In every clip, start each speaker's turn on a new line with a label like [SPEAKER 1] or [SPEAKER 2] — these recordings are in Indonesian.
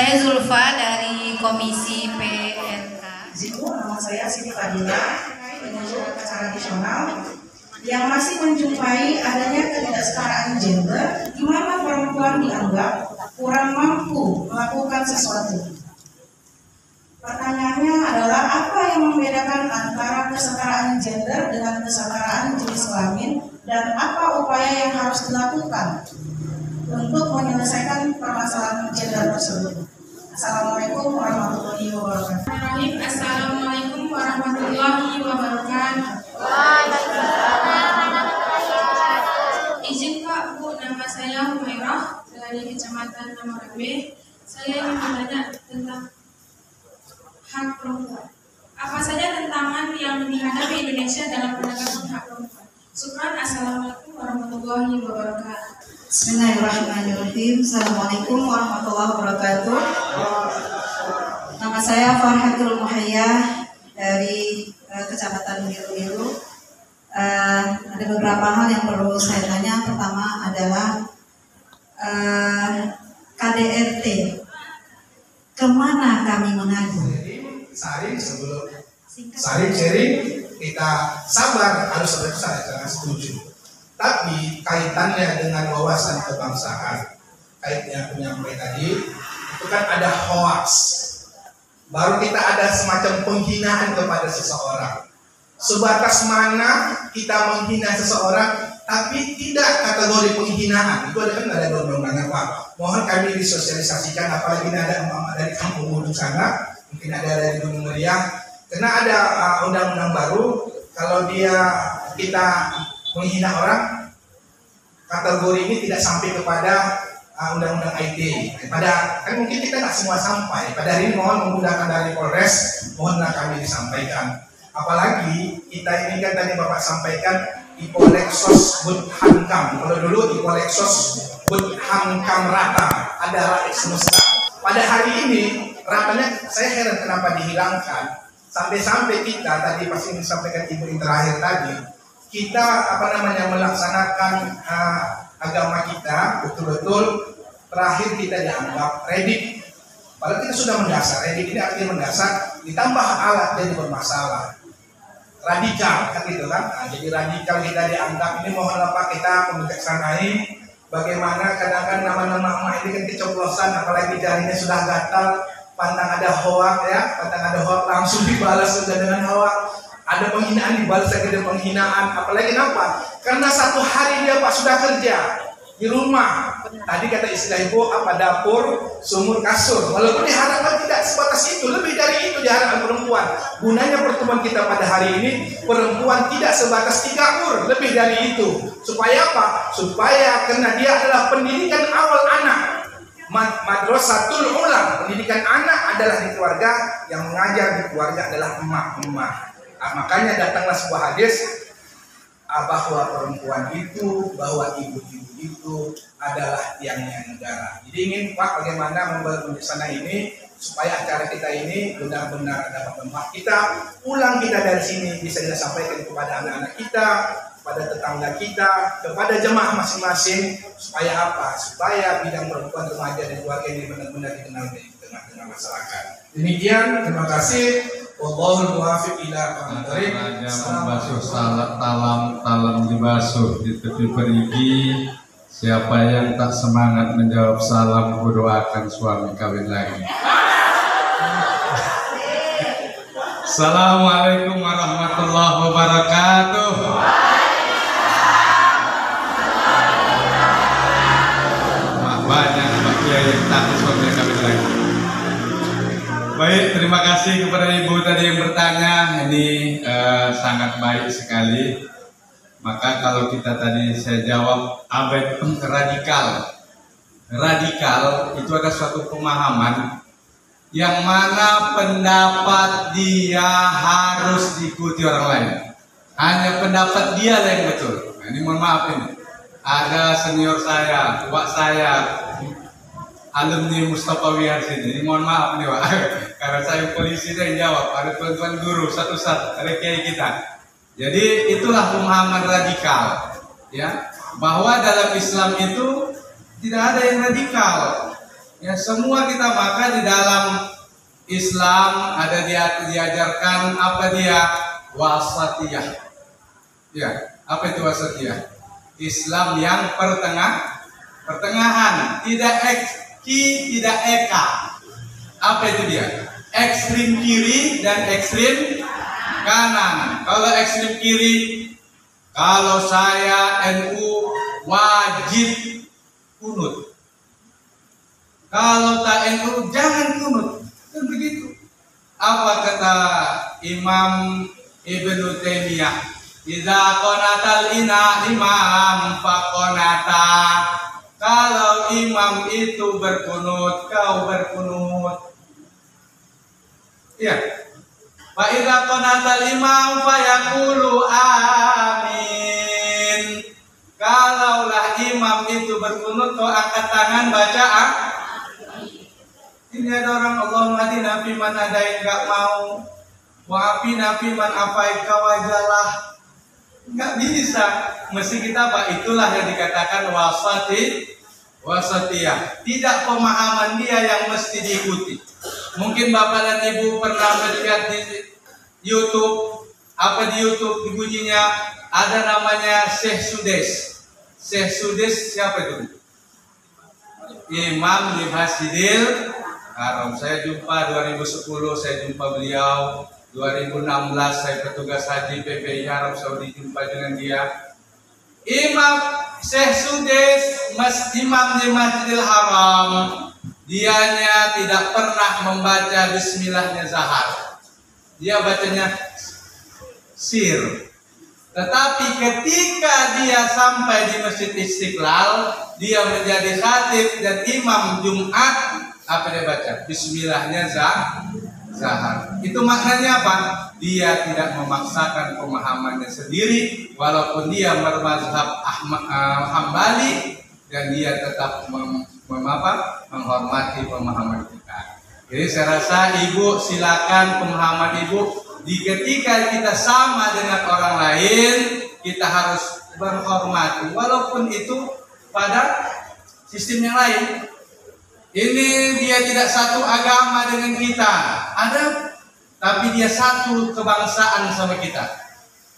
[SPEAKER 1] Saya Zulfa dari Komisi PNK.
[SPEAKER 2] Nama saya Siti Fadila, penyelenggara acara tradisional yang masih menjumpai adanya ketidaksetaraan gender di mana perempuan dianggap kurang mampu melakukan sesuatu. Pertanyaannya adalah apa yang membedakan antara kesetaraan gender dengan kesetaraan jenis kelamin dan apa upaya yang harus dilakukan untuk menyelesaikan permasalahan gender tersebut. Assalamualaikum warahmatullahi wabarakatuh.
[SPEAKER 3] Assalamualaikum warahmatullahi wabarakatuh. Izin Pak, Bu, nama saya Humairah dari Kecamatan Namarabe. Saya ingin bertanya tentang hak perempuan. Apa saja tantangan yang dihadapi Indonesia dalam penegakan hak perempuan? Syukran. Assalamualaikum warahmatullahi wabarakatuh.
[SPEAKER 2] Bismillahirrahmanirrahim. Assalamualaikum warahmatullahi wabarakatuh. Nama saya Farhatul Muhayyah dari Kecamatan Biru-Biru. Ada beberapa hal yang perlu saya tanya. Pertama adalah KDRT. Kemana kami mengadu?
[SPEAKER 4] Saring sebelum sharing kita sabar, harus besar, jangan setuju. Tapi kaitannya dengan wawasan kebangsaan, kaitnya penyampaian tadi, itu kan ada hoax. Baru kita ada semacam penghinaan kepada seseorang. Sebatas mana kita menghina seseorang, tapi tidak kategori penghinaan. Itu ada undang-undangnya Pak. Mohon kami disosialisasikan, apalagi ada emak-emak dari kampung ujung sana, mungkin ada dari Gunung Meriah. Karena ada undang-undang baru, kalau kita menghina orang, kategori ini tidak sampai kepada undang-undang IT. Kan mungkin kita nggak semua sampai. Pada hari ini mohon menggunakan dari Polres, mohonlah kami disampaikan. Apalagi kita ini kan tadi Bapak sampaikan Ipoleksos Bud Hankam. Kalau dulu Ipoleksos Bud Hankam rata, ada rakyat semesta. Pada hari ini ratanya saya heran kenapa dihilangkan. Sampai-sampai kita tadi pasti disampaikan Ibu yang terakhir tadi, kita melaksanakan agama kita betul-betul terakhir kita dianggap redik. Padahal kita sudah mendasar. Redik ini artinya mendasar, ditambah alat jadi bermasalah. Radikal kan gitu kan. Nah, jadi radikal kita dianggap ini, mohonlah Pak kita membijaksanai bagaimana kadang-kadang nama-nama emak ini kan kecoplosan, apalagi jarinya sudah gatal, pantang ada hoak ya, pantang ada hoak langsung dibalas sudah dengan hoak. Ada penghinaan dibalas lagi dengan penghinaan. Apalagi kenapa? Karena satu hari dia Pak sudah kerja di rumah. Tadi kata istilah Ibu dapur, sumur, kasur. Walaupun diharapkan tidak sebatas itu, lebih dari itu diharapkan perempuan. Gunanya pertemuan kita pada hari ini, perempuan tidak sebatas 3 ur, lebih dari itu. Supaya apa? Supaya karena dia adalah pendidikan awal anak. Madrasatul ulam, pendidikan anak adalah di keluarga, yang mengajar di keluarga adalah emak-emak. Makanya datanglah sebuah hadis bahwa perempuan itu, bahwa ibu-ibu itu adalah tiangnya negara. Jadi ingin Pak bagaimana membangun di sana ini supaya acara kita ini benar-benar dapat manfaat. Kita ulang kita dari sini bisa kita sampaikan kepada anak-anak kita, kepada tetangga kita, kepada jemaah masing-masing, supaya apa? Supaya bidang perempuan, remaja dan keluarga ini benar-benar dikenal di tengah-tengah masyarakat. Demikian, terima kasih. Wallahul muwaffiq ila aqwamit thoriq.
[SPEAKER 5] Membasuh talam dibasuh di tepi perigi. Siapa yang tak semangat menjawab salam, kudoakan suami kawin lagi. Assalamualaikum warahmatullahi wabarakatuh. Banyak Pak Kiai yang takut suami kawin lagi. Baik, terima kasih kepada Ibu tadi yang bertanya. Ini sangat baik sekali. Maka kalau kita tadi saya jawab radikal. Radikal itu ada suatu pemahaman yang mana pendapat dia harus diikuti orang lain. Hanya pendapat dia yang betul. Nah, ini mohon maaf ini. Ada senior saya, tua saya, alumni Mustafa Wihar sini. Ini mohon maaf nih Pak. Karena saya polisi yang jawab. Ada tuan-tuan guru satu-satu, ada kiai kita. Jadi itulah pemahaman radikal, ya, bahwa dalam Islam itu tidak ada yang radikal, Ya, semua kita, maka di dalam Islam ada diajarkan apa dia? Wasatiyah. Ya, apa itu wasatiyah? Islam yang pertengahan, tidak tidak eka. Apa itu dia? Ekstrim kiri dan ekstrim kanan. Kalau ekstrim kiri, kalau saya NU wajib kunut. Kalau tak NU jangan kunut. Kan begitu. Apa kata Imam Ibnu Taimiyah? Idza qanatal imam faqanata. Kalau imam itu berkunut, kau berkunut. Ya. Fa idza qanatal imam fayaqulu amin. Kalaulah imam itu berkunut, kau angkat tangan baca Ini ada orang Allahumma hadina fiman hadain nggak mau, wa'afina fiman afait kawajalah. Nggak bisa, mesti kita itulah yang dikatakan wasatiyah. Tidak pemahaman dia yang mesti diikuti. Mungkin Bapak dan Ibu pernah melihat di YouTube, di YouTube bunyinya ada namanya Syekh Sudes. Syekh Sudes siapa itu? Imam di Masjidil Haram. Saya jumpa 2010, saya jumpa beliau. 2016 saya petugas haji PPI Arab Saudi, jumpa dengan dia. Imam Syekh Sudes, imam di Masjidil Haram, dianya tidak pernah membaca bismillahnya zahar. Dia bacanya sir. Tetapi ketika dia sampai di Masjid Istiqlal, dia menjadi khatib dan imam Jumat, apa dia baca? Bismillahnya zahar. Itu maknanya apa? Dia tidak memaksakan pemahamannya sendiri, walaupun dia bermazhab Hambali, dan dia tetap menghormati pemahaman kita. Jadi saya rasa Ibu silakan pemahaman Ibu. Ketika kita sama dengan orang lain, kita harus menghormati, walaupun itu pada sistem yang lain. Ini dia tidak satu agama dengan kita, tapi dia satu kebangsaan sama kita.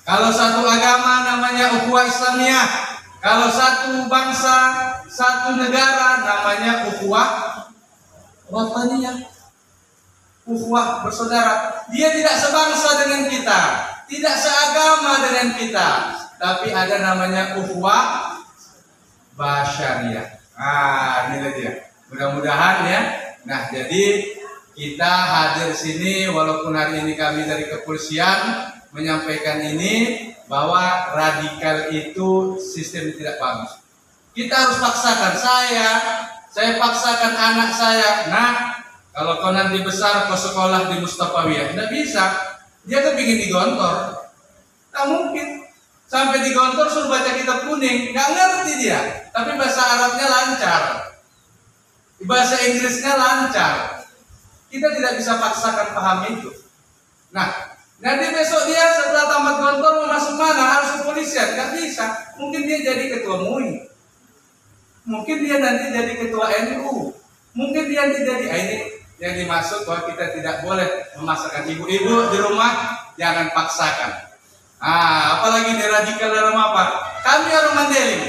[SPEAKER 5] Kalau satu agama namanya ukhuwah Islamiyah, kalau satu bangsa, satu negara namanya ukhuwah wataniyah, ukhuwah bersaudara. Dia tidak sebangsa dengan kita, tidak seagama dengan kita, tapi ada namanya ukhuwah basyariyah. Inilah dia. Mudah-mudahan ya. Nah, jadi kita hadir sini walaupun hari ini kami dari kepolisian menyampaikan ini bahwa radikal itu sistem tidak bagus. Kita harus paksakan. Saya paksakan anak saya, nah kalau kau nanti besar kau sekolah di Mustafawiyah, tidak bisa. Dia kepingin digontor, tak mungkin. Sampai digontor suruh baca kitab kuning, nggak ngerti dia. Tapi bahasa Arabnya lancar. Bahasa Inggrisnya lancar. Kita tidak bisa paksakan paham itu. Nah, nanti besok dia setelah tamat kantor mau masuk mana? Harus kepolisian, nggak bisa. Mungkin dia jadi ketua MUI. Mungkin dia nanti jadi ketua NU. Mungkin dia nanti jadi ini yang dimaksud bahwa kita tidak boleh memaksakan. Ibu-ibu di rumah jangan paksakan. Apalagi di radikal dalam apa? Kami orang Mandailing.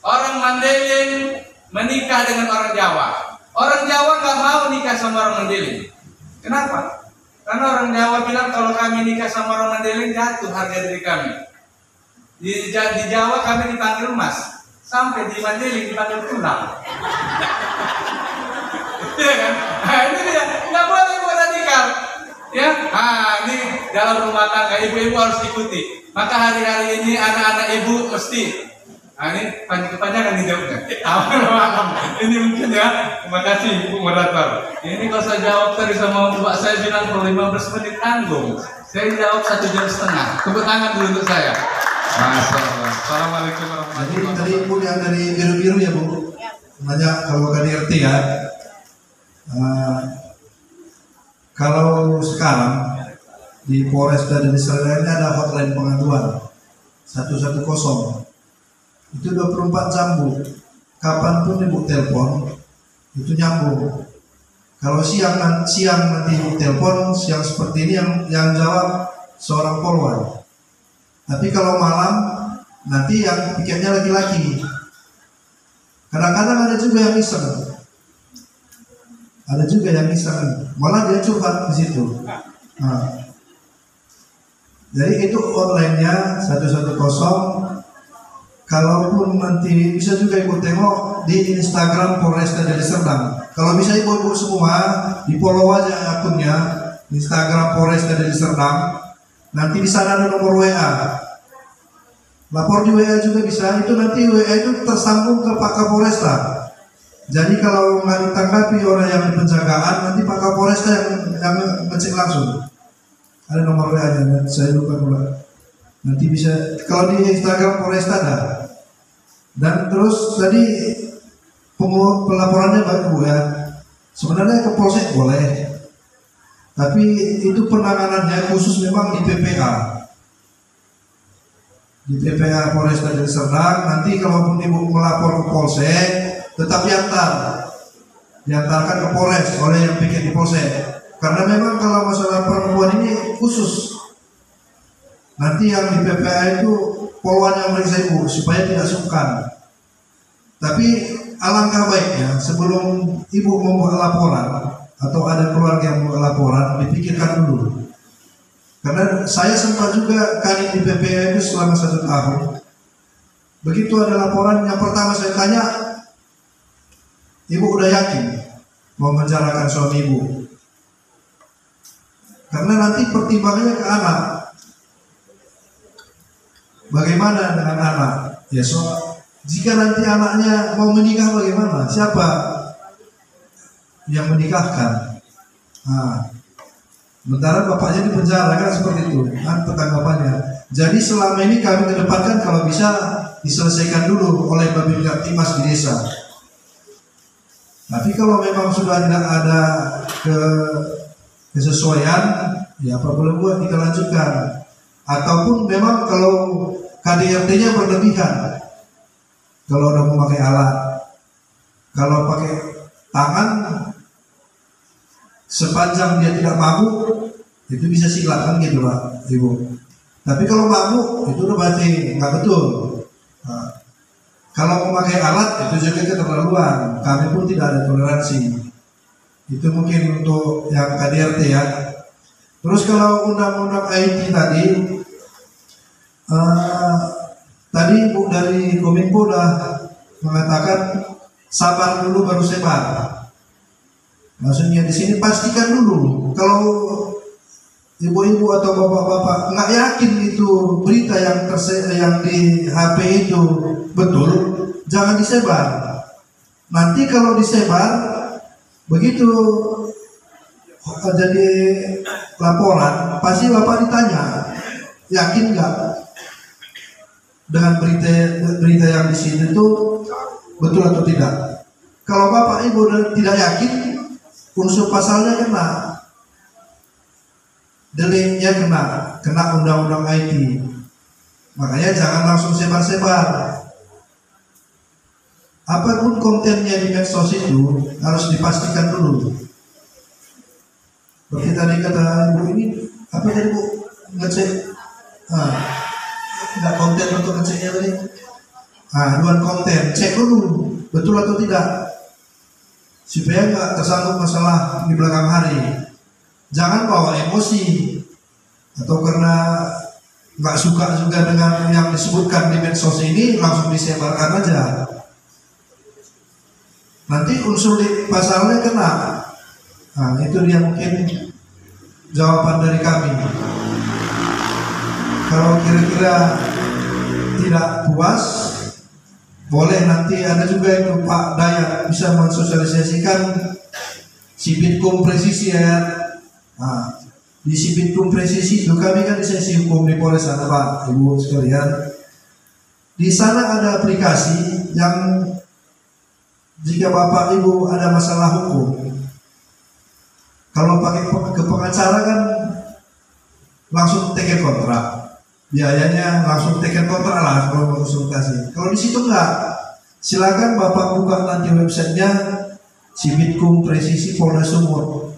[SPEAKER 5] Orang Mandailing menikah dengan orang Jawa. Orang Jawa nggak mau nikah sama orang Mandailing. Kenapa? Karena orang Jawa bilang kalau kami nikah sama orang Mandailing jatuh harga diri kami. Di Jawa kami dipanggil Mas, sampai di Mandailing dipanggil tulang. Iya kan? Ini dia nggak boleh buat radikal. Ya, ini dalam rumah tangga ibu-ibu harus ikuti. Maka hari-hari ini anak-anak ibu mesti. Ini kepanjangan dijawabnya. Ini mungkin ya. Terima kasih Ibu Moderator. Ini kalau saya jawab tadi sama Mbak saya bilang kalau 15 menit tanggung. Saya jawab 1,5 jam. Tepuk tangan dulu untuk saya. Masya Allah. Assalamualaikum warahmatullahi wabarakatuh.
[SPEAKER 6] Tadi Ibu yang dari biru-biru ya Bu. Banyak kalau kan RT ya. Kalau sekarang di Polres dan di Selainnya ada hotline pengaduan 110. Itu 24 jam Bu. Kapanpun Ibu telepon, itu nyambung. Kalau siang nanti telepon, siang seperti ini yang jawab seorang polwan. Tapi kalau malam nanti yang pikirnya laki-laki. Kadang-kadang ada juga yang iseng. Ada juga yang iseng, malah dia curhat di situ. Nah, jadi itu online-nya 110. Kalaupun nanti bisa juga ibu tengok di Instagram Polresta Deli Serdang. Kalau bisa ibu-ibu semua di follow aja akunnya Instagram Polresta Deli Serdang. Nanti di sana ada nomor WA. Lapor di WA juga bisa. Itu nanti WA itu tersambung ke Pak Kapolresta. Jadi kalau nggak ditanggapi orang yang di penjagaan, nanti Pak Kapolresta yang ngecek langsung. Ada nomor WA-nya, saya lupa pula. Nanti bisa, kalau di Instagram Polresta ada. Dan terus tadi pelaporannya baik Bu ya. Sebenarnya ke Polsek boleh, tapi itu penanganannya khusus memang di PPA. Di PPA Polresta Deli Serdang. Nanti kalaupun ibu melapor ke Polsek, tetap diantarkan ke Polres oleh yang pikir di Polsek. Karena memang kalau masalah perempuan ini khusus. Nanti yang di PPA itu polwan yang meriksa ibu supaya tidak sungkan. Tapi alangkah baiknya sebelum ibu membuat laporan atau ada keluarga yang membuat laporan, dipikirkan dulu. Karena saya sempat juga kali di PPA itu selama 1 tahun. Begitu ada laporan, yang pertama saya tanya, ibu udah yakin mau menjarakan suami ibu? Karena nanti pertimbangannya ke anak. Bagaimana dengan anak? Ya jika nanti anaknya mau menikah bagaimana? Siapa yang menikahkan? Nah, sementara bapaknya di penjara kan seperti itu kan tanggapannya. Jadi selama ini kami kedepankan kalau bisa diselesaikan dulu oleh Babin Kaptimas di desa. Tapi kalau memang sudah tidak ada kesesuaian, ya apa boleh buat kita lanjutkan. Ataupun memang kalau KDRT-nya berlebihan, kalau udah memakai alat, kalau pakai tangan, sepanjang dia tidak mabuk, itu bisa silat kan gitu Pak Ibu. Tapi kalau mabuk, itu udah berarti nggak betul. Nah, kalau memakai alat, itu juga keterlaluan. Kami pun tidak ada toleransi. Itu mungkin untuk yang KDRT ya. Terus kalau undang-undang IT tadi Bu dari Kominfo udah mengatakan sabar dulu baru sebar. Maksudnya di sini pastikan dulu. Kalau ibu-ibu atau bapak-bapak nggak yakin itu berita yang di HP itu betul, jangan disebar. Nanti kalau disebar, begitu jadi laporan, pasti bapak ditanya, yakin nggak dengan berita yang di sini itu betul atau tidak? Kalau bapak ibu tidak yakin, unsur pasalnya kena, deliknya kena undang-undang IT. Makanya jangan langsung sebar-sebar. Apapun kontennya di medsos itu harus dipastikan dulu. Seperti tadi kata ibu ini, apa tadi Bu? Ngecek, nggak konten untuk ngeceknya tadi. Haluan konten, cek dulu betul atau tidak, supaya nggak tersangkut masalah di belakang hari. Jangan bawa emosi atau karena nggak suka juga dengan yang disebutkan di medsos ini langsung disebarkan aja. Nanti unsur di pasalnya kena. Nah, itu dia mungkin jawaban dari kami. Kalau kira-kira tidak puas, boleh nanti ada juga itu Pak Dayak bisa mensosialisasikan Sibitkum Presisi ya. Nah, di Sibitkum Presisi itu kami kan di sesi hukum di Polres ada Pak Ibu sekalian. Di sana ada aplikasi yang jika Bapak Ibu ada masalah hukum, kalau pakai ke pengacara kan langsung teken kontrak, biayanya langsung teken kontrak lah kalau konsultasi. Kalau di situ enggak, silakan Bapak buka nanti websitenya Sibitkum Presisi Polda Sumut.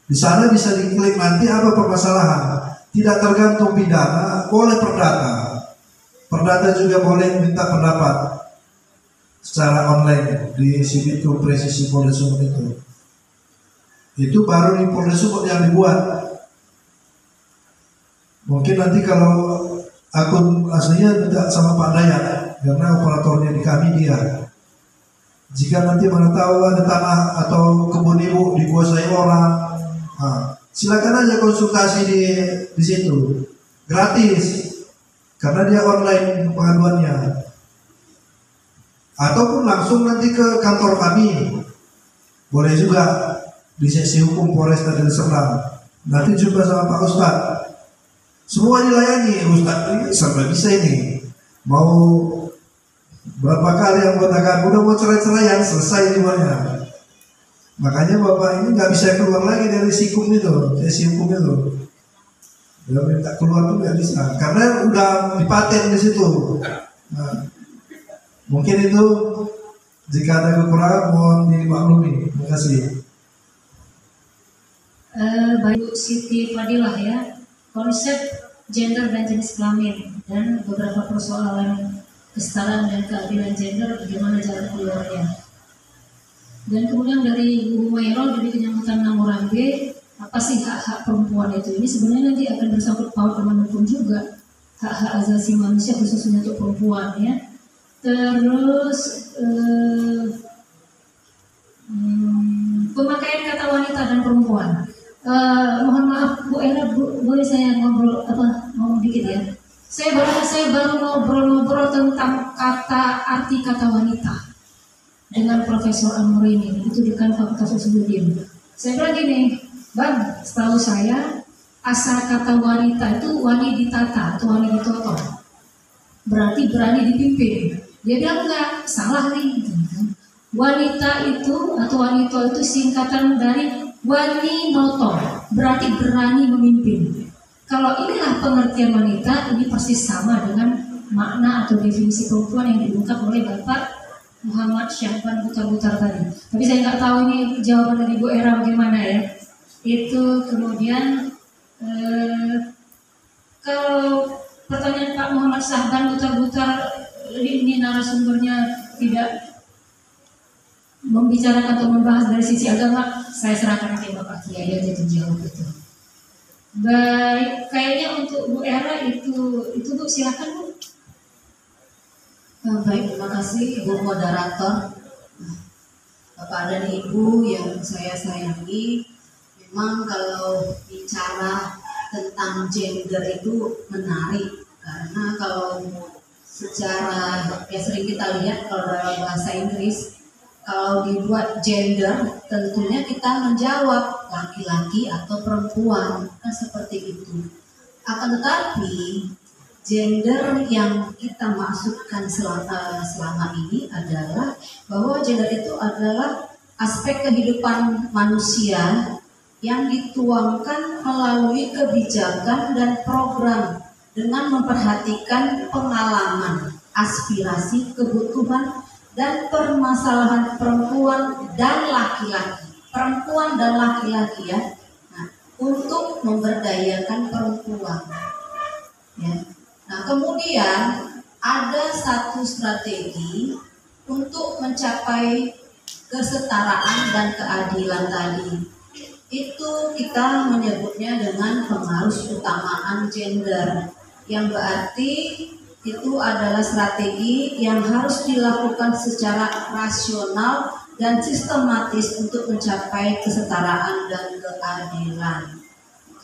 [SPEAKER 6] Di sana bisa diklik nanti apa permasalahan. Tidak tergantung pidana, boleh perdata. Perdata juga boleh minta pendapat secara online di Sibitkum Presisi Polda Sumut itu. Itu baru di Polda Sumut yang dibuat. Mungkin nanti kalau akun aslinya tidak sama Pak Dayat, karena operatornya di kami dia. Jika nanti mana tahu ada tanah atau kebun ibu dikuasai orang, silakan aja konsultasi di situ, gratis, karena dia online pengaduannya. Ataupun langsung nanti ke kantor kami, boleh juga di seksi hukum Polresta Deli Serdang. Nanti jumpa sama Pak Ustadz. Semua dilayani, Ustadz ini serba bisa ini. Mau berapa kali yang katakan udah mau cerai-ceraian, selesai semuanya. Makanya bapak ini nggak bisa keluar lagi dari sikum itu, hukum itu. Dia minta keluar tuh nggak bisa, karena udah dipaten di situ. Nah, mungkin itu jika ada kekurangan mohon dimaklumi. Terima kasih.
[SPEAKER 7] Baik Siti Fadilah ya. Konsep gender dan jenis kelamin dan beberapa persoalan kesetaraan dan keadilan gender, bagaimana jalan keluarnya. Dan kemudian dari Bu Mairol dari Kecamatan Namurambe, apa sih hak-hak perempuan itu? Ini sebenarnya nanti akan bersangkut paut dengan hukum juga, hak-hak asasi manusia khususnya untuk perempuan ya. Terus pemakaian kata wanita dan perempuan. Mohon maaf Bu Era, boleh saya ngomong dikit ya. Saya baru ngobrol tentang arti kata wanita dengan Profesor Amurini itu di Fakultas Usuluddin. Saya bilang gini, Bang, setahu saya asal kata wanita itu wani ditata atau wani ditoto, berarti berani dipimpin. Dia bilang enggak, salah nih. Wanita itu atau wanito itu singkatan dari wani noto, berarti berani memimpin. Kalau inilah pengertian wanita, ini persis sama dengan makna atau definisi perempuan yang diungkap oleh Bapak Muhammad Syahban Butar-Butar tadi. Tapi saya nggak tahu ini jawaban dari Bu Era bagaimana ya. Itu kemudian kalau pertanyaan Pak Muhammad Syahban Butar-Butar ini narasumbernya tidak membicarakan atau membahas dari sisi agama, saya serahkan ke Bapak Kiai aja untuk jawab itu. Baik, kayaknya untuk Bu Era itu Bu, silakan Bu.
[SPEAKER 1] Baik, terima kasih Ibu Moderator, Bapak dan Ibu yang saya sayangi. Memang kalau bicara tentang gender itu menarik, karena kalau secara sering kita lihat kalau dalam bahasa Inggris, kalau dibuat gender tentunya kita menjawab laki-laki atau perempuan, kan seperti itu. Akan tetapi gender yang kita maksudkan selama ini adalah bahwa gender itu adalah aspek kehidupan manusia yang dituangkan melalui kebijakan dan program dengan memperhatikan pengalaman, aspirasi, kebutuhan, dan permasalahan perempuan dan laki-laki. Perempuan dan laki-laki ya. Nah, untuk memberdayakan perempuan. Ya. Nah, kemudian ada satu strategi untuk mencapai kesetaraan dan keadilan tadi. Itu kita menyebutnya dengan pengarus utamaan gender, yang berarti itu adalah strategi yang harus dilakukan secara rasional dan sistematis untuk mencapai kesetaraan dan keadilan.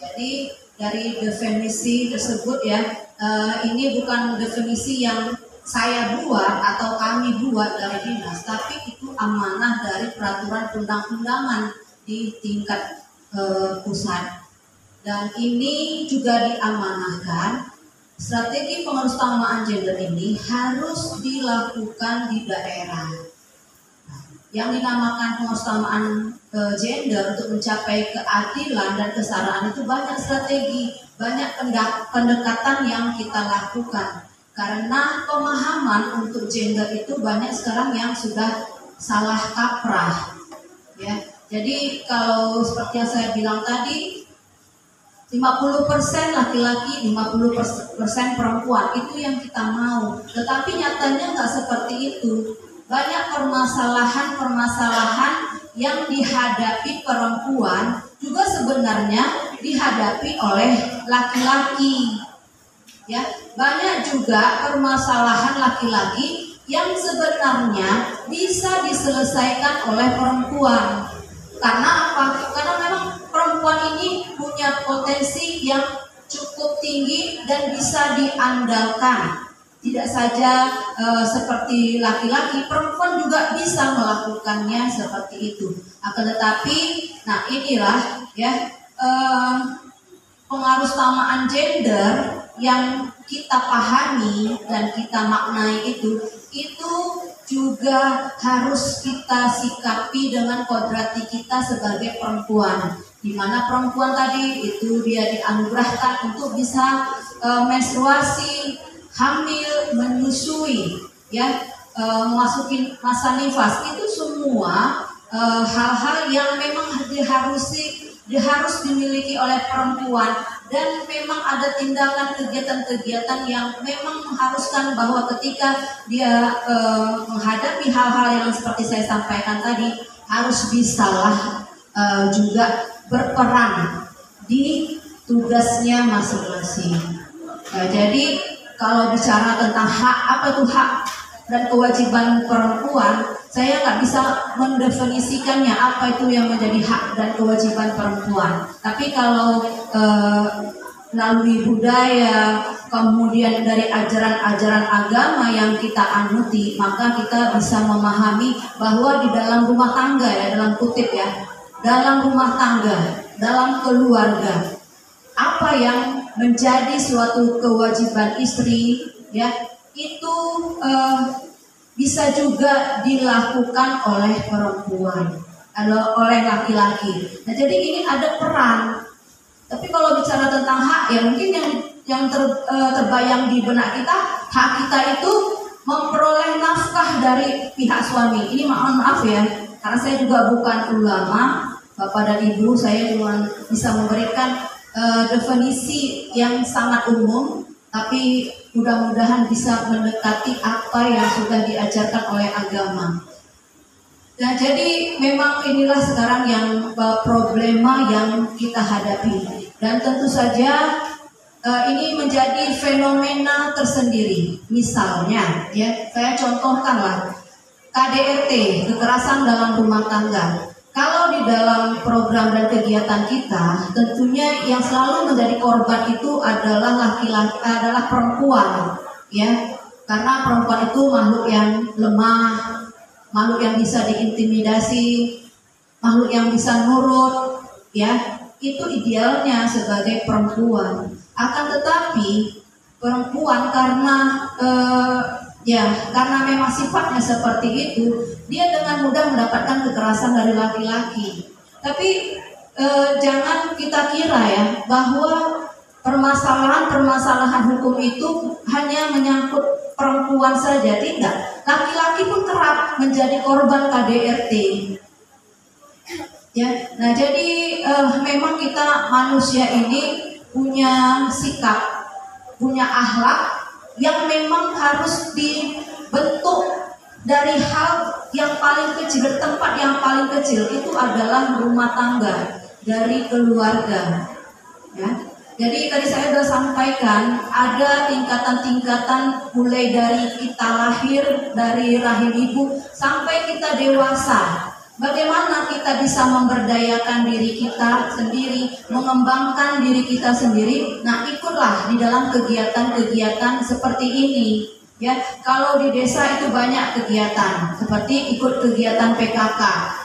[SPEAKER 1] Jadi dari definisi tersebut ya, ini bukan definisi yang saya buat atau kami buat dari dinas, tapi itu amanah dari peraturan undang-undangan di tingkat pusat. Dan ini juga diamanahkan. Strategi pengutamaan gender ini harus dilakukan di daerah. Yang dinamakan pengutamaan gender untuk mencapai keadilan dan kesetaraan itu banyak strategi, banyak pendekatan yang kita lakukan. Karena pemahaman untuk gender itu banyak sekarang yang sudah salah kaprah.
[SPEAKER 7] ya. Jadi kalau seperti yang saya bilang tadi, 50% laki-laki, 50% perempuan, itu yang kita mau. Tetapi nyatanya nggak seperti itu. Banyak permasalahan-permasalahan yang dihadapi perempuan juga sebenarnya dihadapi oleh laki-laki. Ya, banyak juga permasalahan laki-laki yang sebenarnya bisa diselesaikan oleh perempuan. Karena apa? Karena memang perempuan ini punya potensi yang cukup tinggi dan bisa diandalkan. Tidak saja seperti laki-laki, perempuan juga bisa melakukannya seperti itu. Akan tetapi, nah inilah ya pengarusutamaan gender yang kita pahami dan kita maknai itu juga harus kita sikapi dengan kodrati kita sebagai perempuan, di mana perempuan tadi itu dia dianugerahkan untuk bisa menstruasi, hamil, menyusui, ya, masukin masa nifas, itu semua hal-hal yang memang harus dimiliki oleh perempuan, dan memang ada tindakan kegiatan-kegiatan yang memang mengharuskan bahwa ketika dia menghadapi hal-hal yang seperti saya sampaikan tadi, harus bisalah juga berperan di tugasnya masing-masing. Jadi kalau bicara tentang hak, apa itu hak dan kewajiban perempuan, saya nggak bisa mendefinisikannya apa itu yang menjadi hak dan kewajiban perempuan. Tapi kalau melalui budaya, kemudian dari ajaran-ajaran agama yang kita anuti, maka kita bisa memahami bahwa di dalam rumah tangga, ya, dalam kutip ya, dalam rumah tangga, dalam keluarga, apa yang menjadi suatu kewajiban istri, ya, itu bisa juga dilakukan oleh perempuan, oleh laki-laki. Nah, jadi ini ada peran. Tapi kalau bicara tentang hak, ya mungkin yang terbayang di benak kita, hak kita itu memperoleh nafkah dari pihak suami. Ini mohon maaf ya, karena saya juga bukan ulama, Bapak dan Ibu, saya cuma bisa memberikan definisi yang sangat umum, tapi mudah-mudahan bisa mendekati apa yang sudah diajarkan oleh agama. Nah, jadi memang inilah sekarang yang problema yang kita hadapi, dan tentu saja ini menjadi fenomena tersendiri. Misalnya, ya, saya contohkanlah KDRT, kekerasan dalam rumah tangga. Kalau di dalam program dan kegiatan kita, tentunya yang selalu menjadi korban itu adalah laki-laki, adalah perempuan, ya, karena perempuan itu makhluk yang lemah, makhluk yang bisa diintimidasi, makhluk yang bisa nurut, ya, itu idealnya sebagai perempuan. Akan tetapi perempuan karena karena memang sifatnya seperti itu, dia dengan mudah mendapatkan kekerasan dari laki-laki. Tapi jangan kita kira ya bahwa permasalahan hukum itu hanya menyangkut perempuan saja, tidak. Laki-laki pun kerap menjadi korban KDRT. Ya, nah jadi memang kita manusia ini punya sikap, punya akhlak yang memang harus dibentuk dari hal yang paling kecil, tempat yang paling kecil itu adalah rumah tangga, dari keluarga. Ya. Jadi tadi saya sudah sampaikan ada tingkatan-tingkatan mulai dari kita lahir, dari rahim ibu sampai kita dewasa. Bagaimana kita bisa memberdayakan diri kita sendiri, mengembangkan diri kita sendiri? Nah, ikutlah di dalam kegiatan-kegiatan seperti ini. Ya, kalau di desa itu banyak kegiatan, seperti ikut kegiatan PKK.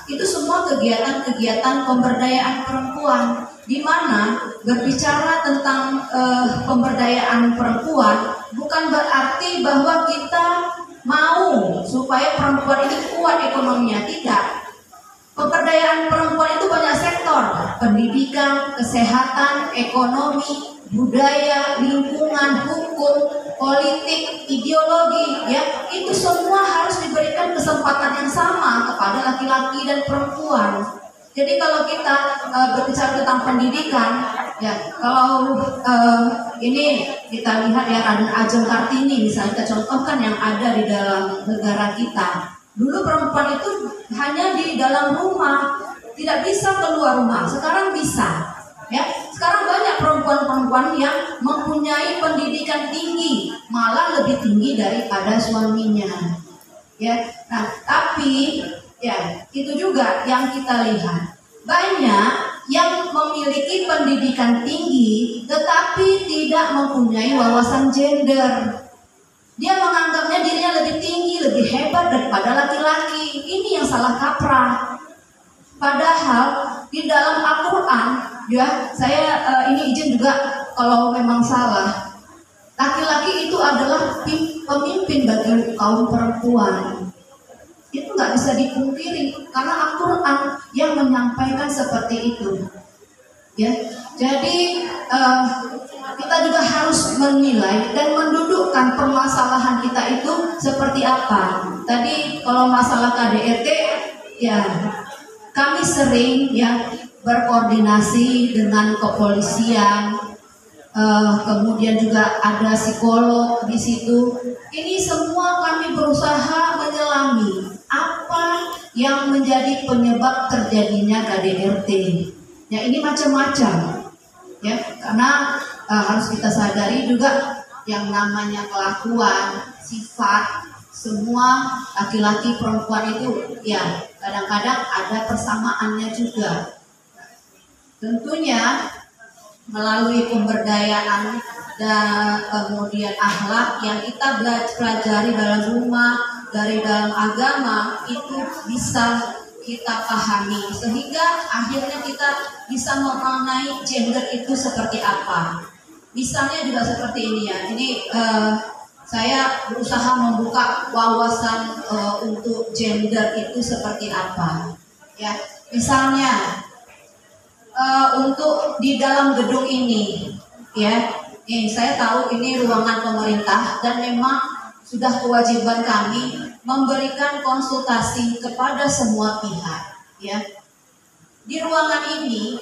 [SPEAKER 7] Itu semua kegiatan-kegiatan pemberdayaan perempuan, di mana berbicara tentang pemberdayaan perempuan bukan berarti bahwa kita mau supaya perempuan ini kuat ekonominya, tidak. Pemberdayaan perempuan itu banyak sektor, pendidikan, kesehatan, ekonomi, budaya, lingkungan, hukum, politik, ideologi, ya, itu semua harus diberikan kesempatan yang sama kepada kepada laki-laki dan perempuan. Jadi kalau kita berbicara tentang pendidikan, ya kalau ini kita lihat ya Raden Ajeng Kartini misalnya, kita contohkan yang ada di dalam negara kita. Dulu perempuan itu hanya di dalam rumah, tidak bisa keluar rumah. Sekarang bisa. Ya, sekarang banyak perempuan-perempuan yang mempunyai pendidikan tinggi, malah lebih tinggi daripada suaminya. Ya, nah tapi ya itu juga yang kita lihat. Banyak yang memiliki pendidikan tinggi, tetapi tidak mempunyai wawasan gender. Dia menganggapnya dirinya lebih tinggi, lebih hebat daripada laki-laki. Ini yang salah kaprah. Padahal di dalam Al-Quran, ya saya ini izin juga kalau memang salah. Laki-laki itu adalah pemimpin bagi kaum perempuan. Itu nggak bisa dipungkiri karena Al-Quran yang menyampaikan seperti itu. Ya, jadi kita juga harus menilai dan mendudukkan permasalahan kita itu seperti apa. Tadi kalau masalah KDRT, ya kami sering ya berkoordinasi dengan kepolisian, kemudian juga ada psikolog di situ. Ini semua kami berusaha menyelami apa yang menjadi penyebab terjadinya KDRT. Ya ini macam-macam, ya karena harus kita sadari juga yang namanya kelakuan, sifat, semua laki-laki perempuan itu ya kadang-kadang ada persamaannya juga. Tentunya melalui pemberdayaan dan kemudian akhlak yang kita pelajari dalam rumah, dari dalam agama itu bisa kita pahami sehingga akhirnya kita bisa memaknai gender itu seperti apa. Misalnya juga seperti ini ya. Ini saya berusaha membuka wawasan untuk gender itu seperti apa. Ya, misalnya untuk di dalam gedung ini, ya, saya tahu ini ruangan pemerintah dan memang sudah kewajiban kami memberikan konsultasi kepada semua pihak. Ya, di ruangan ini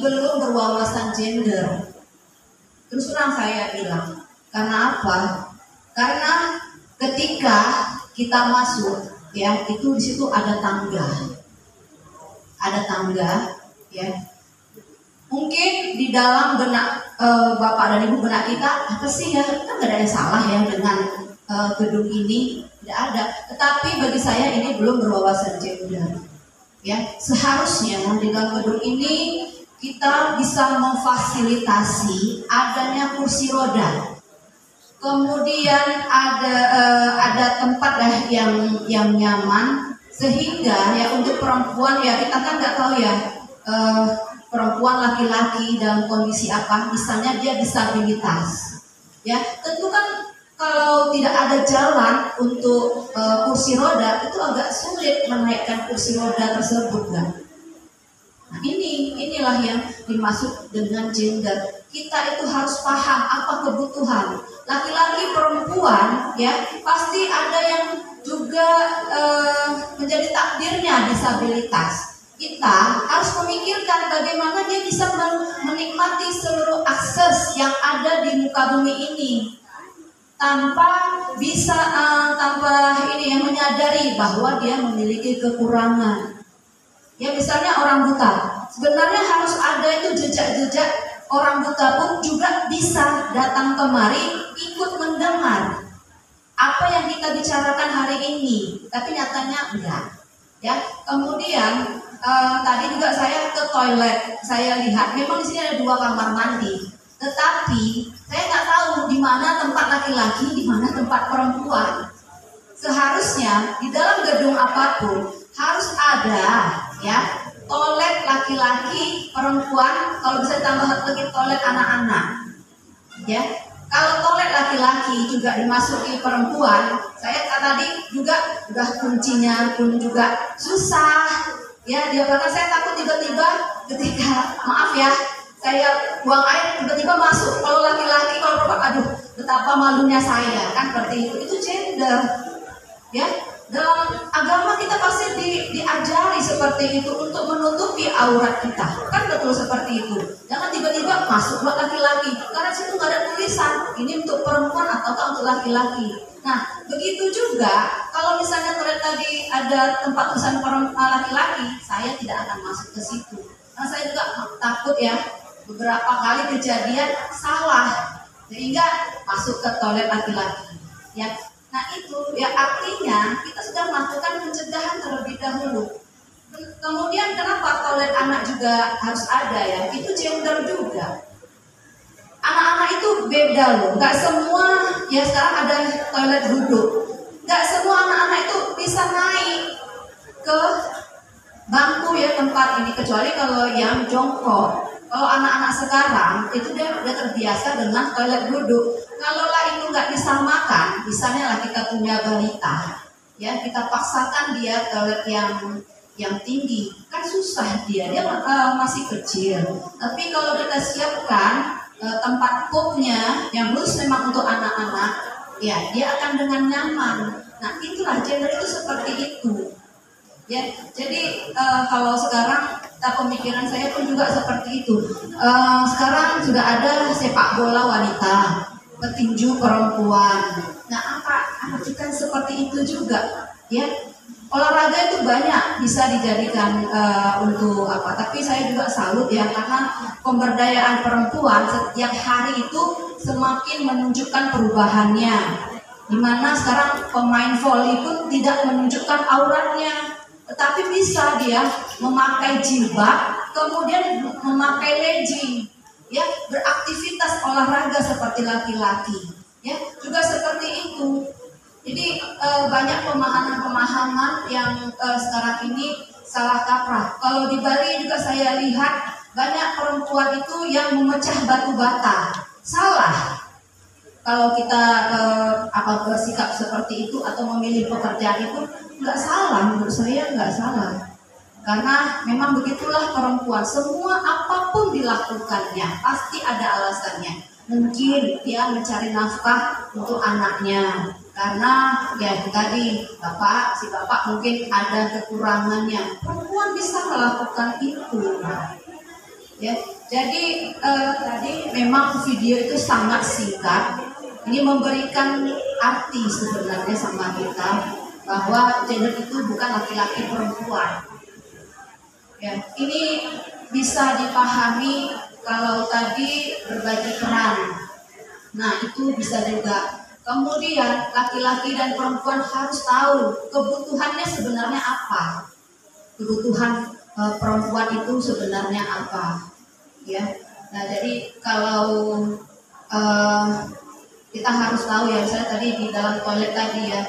[SPEAKER 7] belum berwawasan gender. Terus terang saya bilang, karena apa? Karena ketika kita masuk, ya itu di situ ada tangga, ya. Mungkin di dalam benak bapak dan ibu benak kita apa sih ya? Kan nggak ada yang salah ya dengan gedung ini, tidak ada. Tetapi bagi saya ini belum berwawasan gender. Ya seharusnya di dalam gedung ini kita bisa memfasilitasi adanya kursi roda. Kemudian ada tempat yang nyaman sehingga ya untuk perempuan ya kita kan nggak tahu ya perempuan laki-laki dalam kondisi apa, misalnya dia disabilitas. Ya tentu kan kalau tidak ada jalan untuk kursi roda itu agak sulit menaikkan kursi roda tersebut kan. Nah inilah yang dimaksud dengan gender. Kita itu harus paham apa kebutuhan laki-laki perempuan ya pasti ada yang juga menjadi takdirnya disabilitas. Kita harus memikirkan bagaimana dia bisa menikmati seluruh akses yang ada di muka bumi ini tanpa ini yang menyadari bahwa dia memiliki kekurangan. Ya misalnya orang buta, sebenarnya harus ada itu jejak-jejak orang buta pun juga bisa datang kemari ikut mendengar apa yang kita bicarakan hari ini, tapi nyatanya enggak. Ya, kemudian tadi juga saya ke toilet, saya lihat memang di sini ada 2 kamar mandi, tetapi saya nggak tahu di mana tempat laki-laki, di mana tempat perempuan. Seharusnya di dalam gedung apapun harus ada ya toilet laki-laki, perempuan, kalau bisa tambah lagi toilet anak-anak. Ya, kalau toilet laki-laki juga dimasuki perempuan, saya tadi juga udah kuncinya pun juga susah. Ya, dikatakan saya takut tiba-tiba ketika maaf ya, saya buang air tiba-tiba masuk. Kalau laki-laki, kalau perempuan, aduh, betapa malunya saya kan seperti itu. Itu gender. Ya, dalam agama kita pasti
[SPEAKER 8] seperti itu untuk menutupi aurat kita. Kan betul seperti itu. Jangan tiba-tiba masuk buat laki-laki, karena situ nggak ada tulisan ini untuk perempuan ataukah untuk laki-laki. Nah, begitu juga kalau misalnya toilet tadi ada tempat tulisan laki-laki, saya tidak akan masuk ke situ. Karena saya juga takut ya, beberapa kali kejadian salah sehingga masuk ke toilet laki-laki. Ya, nah itu ya artinya kita sudah melakukan pencegahan terlebih dahulu. Kemudian kenapa toilet anak juga harus ada ya? Itu gender juga. Anak-anak itu beda loh. Nggak semua ya sekarang ada toilet duduk. Nggak semua anak-anak itu bisa naik ke bangku ya tempat ini, kecuali kalau yang jongkok. Kalau anak-anak sekarang itu dia udah terbiasa dengan toilet duduk. Kalau lah itu nggak disamakan, misalnya lah kita punya balita, ya kita paksakan dia toilet yang tinggi, kan susah dia masih kecil. Tapi kalau kita siapkan tempat pupnya yang khusus memang untuk anak-anak, ya dia akan dengan nyaman. Nah itulah gender itu seperti itu. Ya, jadi kalau sekarang pemikiran saya pun juga seperti itu. Sekarang sudah ada sepak bola wanita, petinju perempuan. Nah, apa juga seperti itu juga, ya. Olahraga itu banyak bisa dijadikan untuk apa. Tapi saya juga salut ya, karena pemberdayaan perempuan setiap hari itu semakin menunjukkan perubahannya. Dimana sekarang pemain voli pun tidak menunjukkan auratnya, tetapi bisa dia memakai jilbab, kemudian memakai legging, ya beraktivitas olahraga seperti laki-laki, ya juga seperti itu. Jadi banyak pemahaman-pemahaman yang sekarang ini salah kaprah. Kalau di Bali juga saya lihat banyak perempuan itu yang memecah batu bata, salah. Kalau kita bersikap seperti itu atau memilih pekerjaan itu nggak salah, menurut saya nggak salah. Karena memang begitulah perempuan, semua apapun dilakukannya pasti ada alasannya. Mungkin dia mencari nafkah untuk anaknya, karena ya tadi si bapak mungkin ada kekurangannya. Perempuan bisa melakukan itu. Ya, jadi tadi memang video itu sangat singkat. Ini memberikan arti sebenarnya sama kita bahwa gender itu bukan laki-laki perempuan. Ya, ini bisa dipahami kalau tadi berbagi peran. Nah, itu bisa juga. Kemudian laki-laki dan perempuan harus tahu kebutuhannya sebenarnya apa. Kebutuhan perempuan itu sebenarnya apa. Ya. Nah, jadi kalau kita harus tahu ya, misalnya tadi di dalam toilet tadi ya,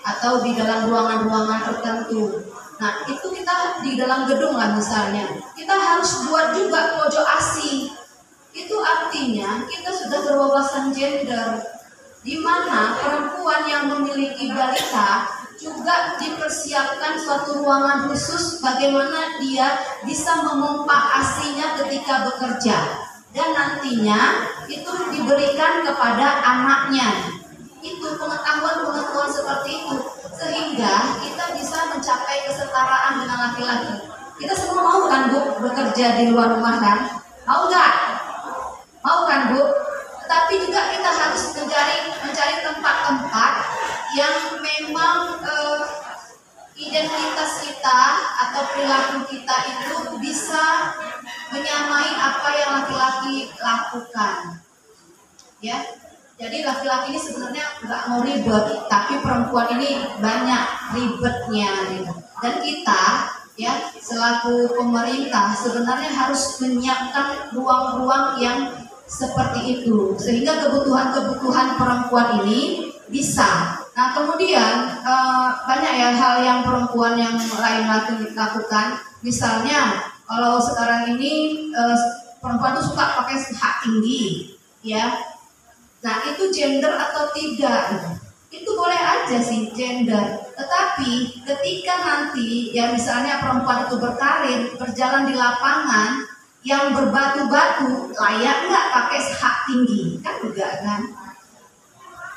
[SPEAKER 8] atau di dalam ruangan-ruangan tertentu. Nah, itu kita di dalam gedung lah misalnya, kita harus buat juga pojok ASI. Itu artinya kita sudah berwawasan gender, di mana perempuan yang memiliki balita juga dipersiapkan suatu ruangan khusus bagaimana dia bisa memompa ASI-nya ketika bekerja. Dan nantinya itu diberikan kepada anaknya. Itu pengetahuan seperti itu, sehingga kita bisa mencapai kesetaraan dengan laki-laki. Kita semua mau kan Bu bekerja di luar rumah kan? Mau nggak? Mau kan Bu? Tetapi juga kita harus mencari tempat-tempat yang memang identitas kita atau perilaku kita itu bisa menyamai apa yang laki-laki lakukan. Ya, jadi laki-laki ini sebenarnya nggak mau ribet, tapi perempuan ini banyak ribetnya gitu. Dan kita ya selaku pemerintah sebenarnya harus menyiapkan ruang-ruang yang seperti itu sehingga kebutuhan-kebutuhan perempuan ini bisa. Nah kemudian banyak ya hal yang perempuan yang lain lakukan. Misalnya kalau sekarang ini perempuan tuh suka pakai hak tinggi, ya. Nah itu gender atau tidak? Itu boleh aja sih gender. Tetapi ketika nanti ya misalnya perempuan itu berkarir, berjalan di lapangan yang berbatu-batu, layak nggak pakai hak tinggi? Kan juga kan.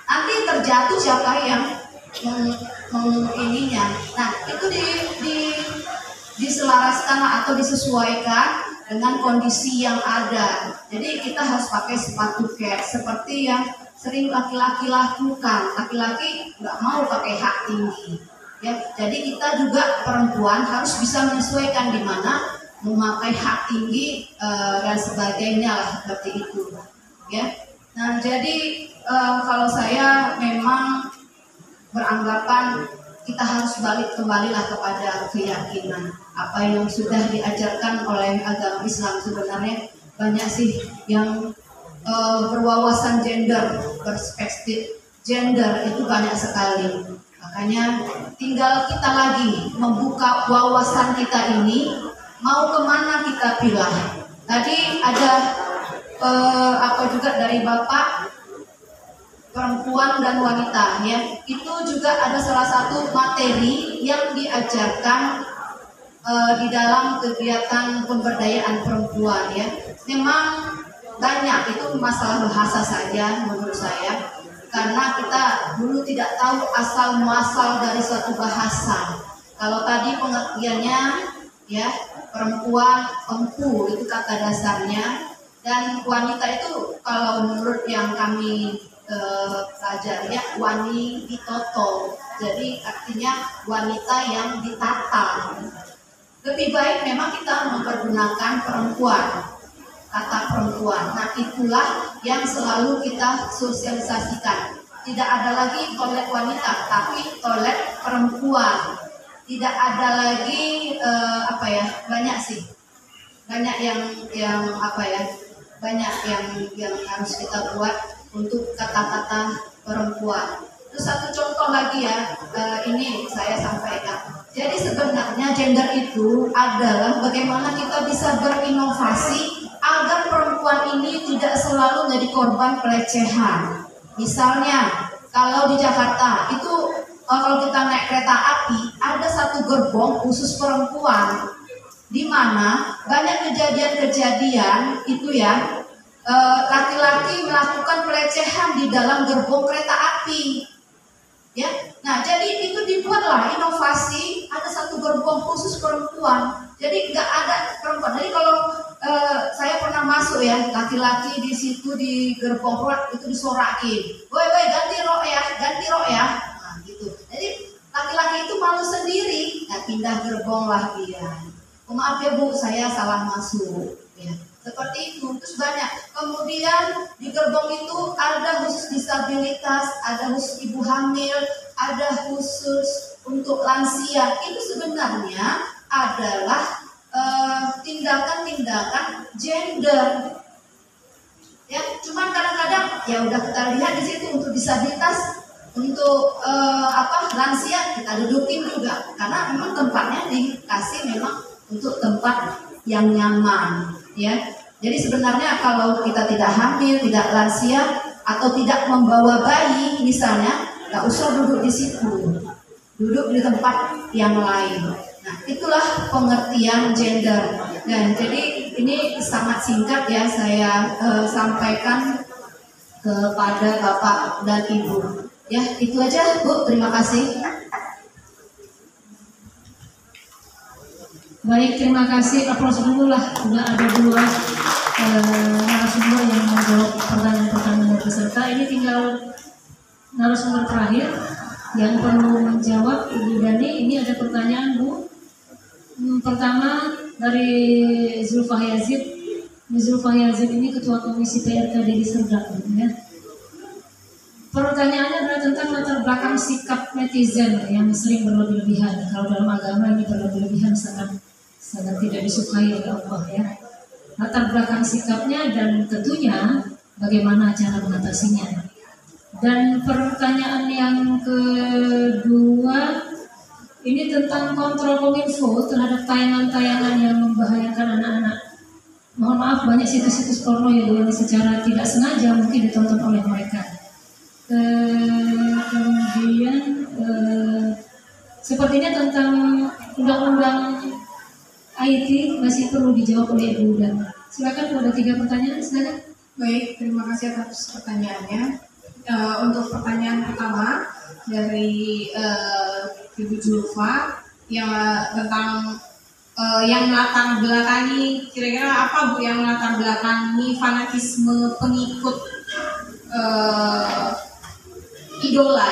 [SPEAKER 8] Nanti terjatuh siapa yang ininya. Nah itu diselaraskan atau disesuaikan dengan kondisi yang ada. Jadi kita harus pakai sepatu kets seperti yang sering laki-laki lakukan. Laki-laki nggak mau pakai hak tinggi. Ya, jadi kita juga perempuan harus bisa menyesuaikan di mana memakai hak tinggi dan sebagainya lah seperti itu. Ya, nah jadi kalau saya memang beranggapan kita harus balik kembalilah kepada keyakinan apa yang sudah diajarkan oleh agama Islam. Sebenarnya banyak sih yang berwawasan gender, perspektif gender itu banyak sekali. Makanya tinggal kita lagi membuka wawasan kita ini, mau kemana kita pilih. Tadi ada apa juga dari Bapak, perempuan dan wanita, ya, itu juga ada salah satu materi yang diajarkan di dalam kegiatan pemberdayaan perempuan, ya. Memang banyak, itu masalah bahasa saja menurut saya, karena kita dulu tidak tahu asal muasal dari suatu bahasa. Kalau tadi pengertiannya, ya, perempuan empu itu kata dasarnya, dan wanita itu kalau menurut yang kami pelajari ya, wani ditoto, jadi artinya wanita yang ditata. Lebih baik memang kita mempergunakan perempuan, kata perempuan. Nah itulah yang selalu kita sosialisasikan. Tidak ada lagi toilet wanita, tapi toilet perempuan. Tidak ada lagi apa ya, banyak sih, banyak yang apa ya, banyak yang harus kita buat untuk kata-kata perempuan. Terus satu contoh lagi ya, ini saya sampaikan. Jadi sebenarnya gender itu adalah bagaimana kita bisa berinovasi agar perempuan ini tidak selalu menjadi korban pelecehan. Misalnya kalau di Jakarta itu kalau kita naik kereta api ada satu gerbong khusus perempuan, di mana banyak kejadian-kejadian itu ya, laki-laki melakukan pelecehan di dalam gerbong kereta api, ya. Nah jadi itu dibuatlah inovasi, ada satu gerbong khusus perempuan, jadi nggak ada perempuan. Jadi kalau saya pernah masuk ya, laki-laki di situ di gerbong itu disorakin, woi ganti rok ya, nah gitu. Jadi laki-laki itu malu sendiri, nah pindah gerbong lah dia. Oh, maaf ya Bu, saya salah masuk, ya. Seperti itu. Terus banyak. Kemudian di gerbong itu ada khusus disabilitas, ada khusus ibu hamil, ada khusus untuk lansia. Itu sebenarnya adalah tindakan-tindakan gender. Ya, cuman kadang-kadang ya udah kita lihat di situ untuk disabilitas, untuk lansia kita dudukin juga, karena memang tempatnya dikasih memang untuk tempat yang nyaman. Ya, jadi sebenarnya kalau kita tidak hamil, tidak lansia, atau tidak membawa bayi misalnya, nggak usah duduk di situ, duduk di tempat yang lain. Nah, itulah pengertian gender. Dan jadi ini sangat singkat ya saya sampaikan kepada Bapak dan Ibu. Ya, itu aja Bu. Terima kasih.
[SPEAKER 7] Baik, terima kasih. Aplaus dulu lah. Sudah ada dua narasumber yang menjawab pertanyaan-pertanyaan peserta. Ini tinggal narasumber terakhir yang perlu menjawab Ibu Dani. Ini ada pertanyaan Bu. Pertama dari Zulfah Yazid. Zulfah Yazid ini Ketua Komisi PRKD di Serdang, ya. Pertanyaannya adalah tentang latar belakang sikap netizen yang sering berlebih-lebihan. Kalau dalam agama ini berlebih-lebihan sangat tidak disukai oleh Allah, ya. Latar belakang sikapnya dan tentunya bagaimana cara mengatasinya. Dan pertanyaan yang kedua ini tentang kontrol Kominfo terhadap tayangan-tayangan yang membahayakan anak-anak. Mohon maaf, banyak situs-situs porno yang secara tidak sengaja mungkin ditonton oleh mereka. Kemudian sepertinya tentang undang-undang IT masih perlu dijawab oleh Ibu Dan. Silakan, ada 3 pertanyaan, silakan.
[SPEAKER 3] Baik, terima kasih atas pertanyaannya. Untuk pertanyaan pertama dari Ibu Zulfa yang tentang
[SPEAKER 9] yang melatar belakangi, kira-kira apa Bu yang melatar belakangi fanatisme pengikut idola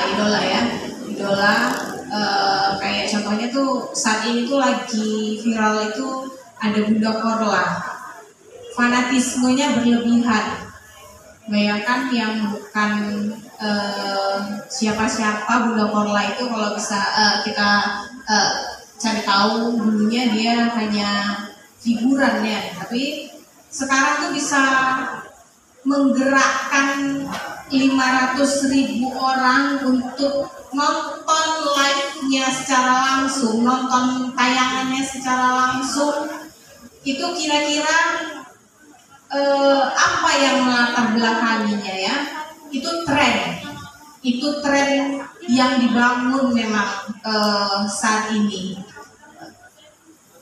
[SPEAKER 9] kayak contohnya tuh saat ini tuh lagi viral itu ada Bunda Korla, fanatismenya berlebihan. Bayangkan yang bukan siapa-siapa Bunda Korla itu kalau bisa kita cari tahu dulunya dia hanya figuran ya, tapi sekarang tuh bisa menggerakkan 500.000 orang untuk nonton live-nya secara langsung, nonton tayangannya secara langsung. Itu kira-kira apa yang melatar belakanginya ya? Itu tren yang dibangun memang saat ini.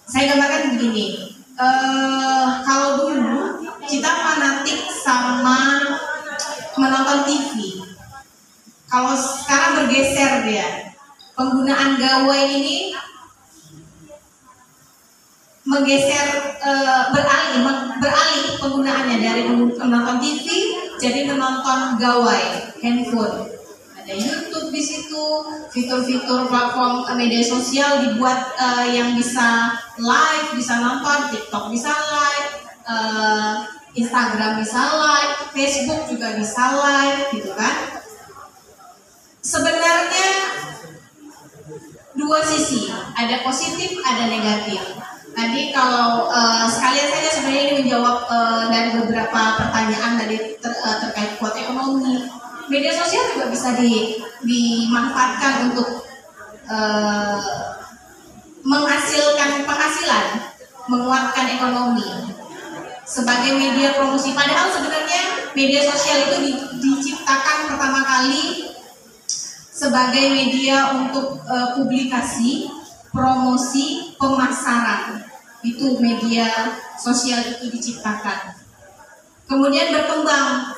[SPEAKER 9] Saya gambarkan begini, kalau dulu kita fanatik sama menonton TV. Kalau sekarang bergeser dia, penggunaan gawai ini menggeser, beralih penggunaannya dari menonton TV jadi menonton gawai handphone. Ada YouTube di situ, fitur-fitur platform media sosial dibuat yang bisa live, bisa nonton, TikTok bisa live, Instagram bisa live, Facebook juga bisa live, gitu kan? Sebenarnya dua sisi, ada positif, ada negatif. Tadi kalau sekalian saja sebenarnya ini menjawab dari beberapa pertanyaan tadi terkait kuota ekonomi. Media sosial juga bisa dimanfaatkan untuk menghasilkan penghasilan, menguatkan ekonomi sebagai media promosi. Padahal sebenarnya media sosial itu diciptakan pertama kali sebagai media untuk publikasi, promosi, pemasaran. Itu media sosial itu diciptakan. Kemudian berkembang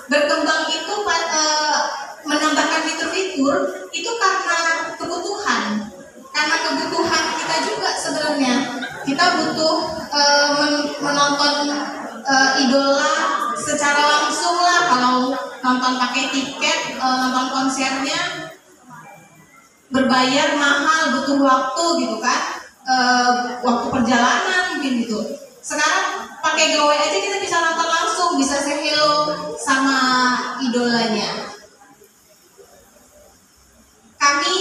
[SPEAKER 9] itu menambahkan fitur-fitur itu karena kebutuhan kita juga sebenarnya. Kita butuh menonton idola secara langsung lah. Kalau nonton pakai tiket, nonton konsernya berbayar mahal, butuh waktu gitu kan, waktu perjalanan mungkin gitu. Sekarang pakai gawai aja kita bisa nonton langsung, bisa say hello sama idolanya. Kami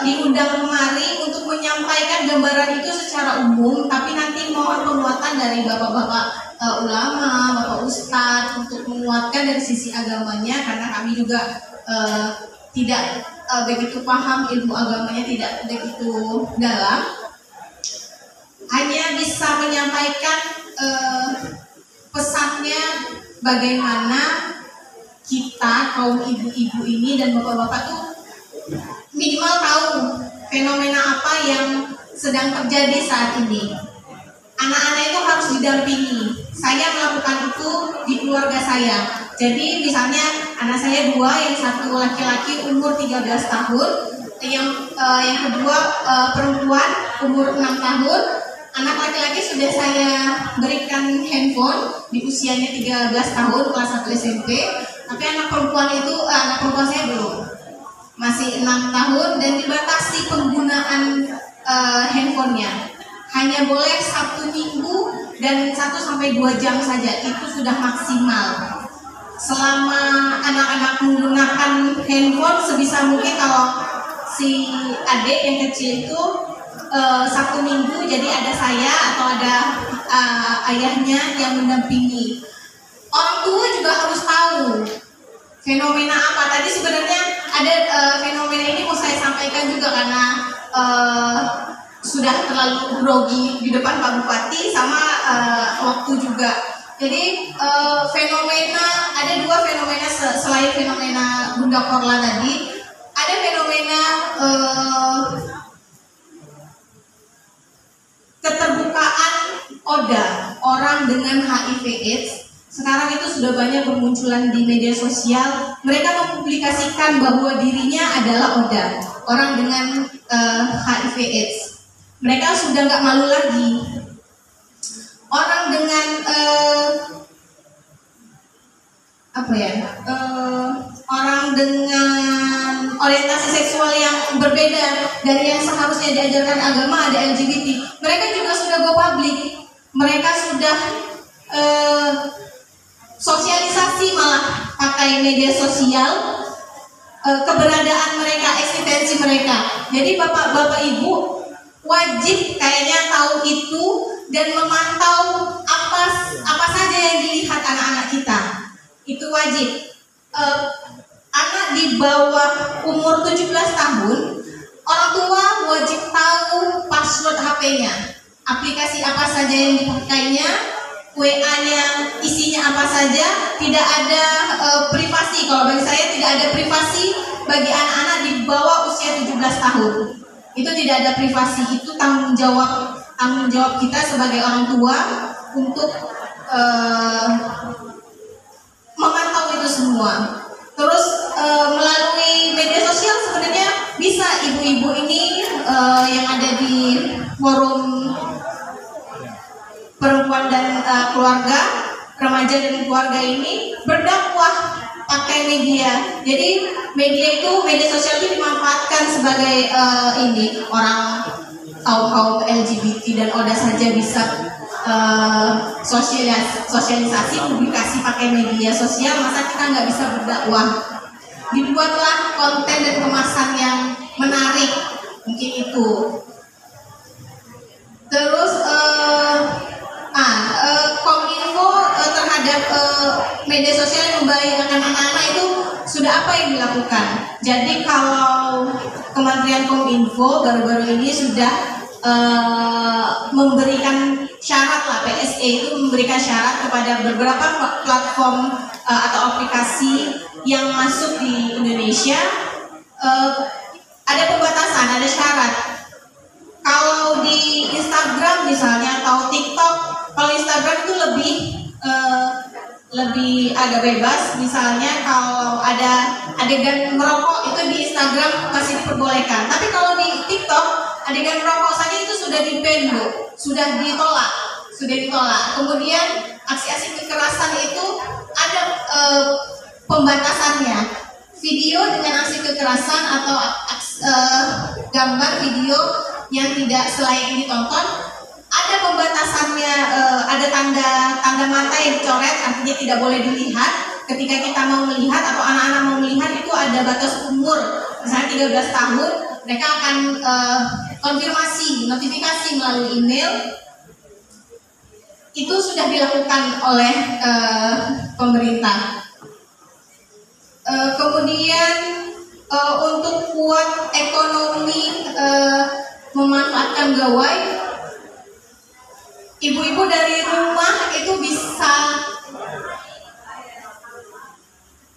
[SPEAKER 9] diundang kemari untuk menyampaikan gambaran itu secara umum, tapi nanti mohon penguatan dari bapak-bapak ulama, bapak ustadz untuk menguatkan dari sisi agamanya, karena kami juga tidak begitu paham ilmu agamanya, tidak begitu dalam. Hanya bisa menyampaikan pesannya bagaimana kita kaum ibu-ibu ini dan bapak-bapak tuh minimal tahu fenomena apa yang sedang terjadi saat ini. Anak-anak itu harus didampingi. Saya melakukan itu di keluarga saya. Jadi misalnya anak saya 2, yang satu laki-laki umur 13 tahun, yang kedua perempuan umur 6 tahun. Anak laki-laki sudah saya berikan handphone di usianya 13 tahun, kelas 1 SMP. Tapi anak perempuan saya belum, masih 6 tahun dan dibatasi penggunaan handphonenya. Hanya boleh 1 minggu dan 1-2 jam saja, itu sudah maksimal. Selama anak-anak menggunakan handphone, sebisa mungkin kalau si adik yang kecil itu 1 minggu, jadi ada saya atau ada ayahnya yang mendampingi. Orang tua juga harus tahu fenomena apa. Tadi sebenarnya ada fenomena ini mau saya sampaikan juga karena sudah terlalu grogi di depan Pak Bupati sama waktu juga. Jadi ada 2 fenomena selain fenomena Bunda Korla tadi. Ada fenomena keterbukaan ODA, orang dengan HIV/AIDS. Sekarang itu sudah banyak bermunculan di media sosial. Mereka mempublikasikan bahwa dirinya adalah ODA, orang dengan HIV/AIDS. Mereka sudah nggak malu lagi. Orang dengan orang dengan orientasi seksual yang berbeda dari yang seharusnya diajarkan agama, ada LGBT, mereka juga sudah go public. Mereka sudah sosialisasi, malah pakai media sosial, keberadaan mereka, eksistensi mereka. Jadi bapak-bapak ibu wajib kayaknya tahu itu dan memantau apa saja yang dilihat anak-anak kita. Itu wajib. Anak di bawah umur 17 tahun, orang tua wajib tahu password HP-nya, aplikasi apa saja yang dipakainya, WA-nya isinya apa saja. Tidak ada privasi. Kalau bagi saya tidak ada privasi bagi anak-anak di bawah usia 17 tahun. Itu tidak ada privasi. Itu tanggung jawab kita sebagai orang tua untuk memantau itu semua. Terus melalui media sosial sebenarnya bisa ibu-ibu ini yang ada di forum perempuan dan keluarga, remaja dan keluarga ini berdakwah pakai media. Jadi media sosial itu dimanfaatkan sebagai orang kaum LGBT dan ODA saja bisa sosialisasi, publikasi pakai media sosial, masa kita nggak bisa berdakwah? Dibuatlah konten dan kemasan yang menarik, mungkin itu. Terus Kominfo terhadap media sosial yang membahayakan anak-anak itu sudah apa yang dilakukan? Jadi kalau Kementerian Kominfo baru-baru ini sudah memberikan syarat lah, PSE itu memberikan syarat kepada beberapa platform atau aplikasi yang masuk di Indonesia, ada pembatasan, ada syarat. Kalau di Instagram misalnya atau TikTok, kalau Instagram itu lebih agak bebas. Misalnya kalau ada adegan merokok itu di Instagram masih diperbolehkan, tapi kalau di TikTok adegan merokok saja itu sudah di-ban, sudah ditolak. Kemudian aksi-aksi kekerasan itu ada pembatasannya. Video dengan aksi kekerasan atau gambar video yang tidak selayaknya ditonton, ada pembatasannya, ada tanda mata yang dicoret, artinya tidak boleh dilihat. Ketika kita mau melihat atau anak-anak mau melihat itu ada batas umur, misalnya 13 tahun, mereka akan konfirmasi, notifikasi melalui email. Itu sudah dilakukan oleh pemerintah. Kemudian untuk kuat ekonomi memanfaatkan gawai, ibu-ibu dari rumah itu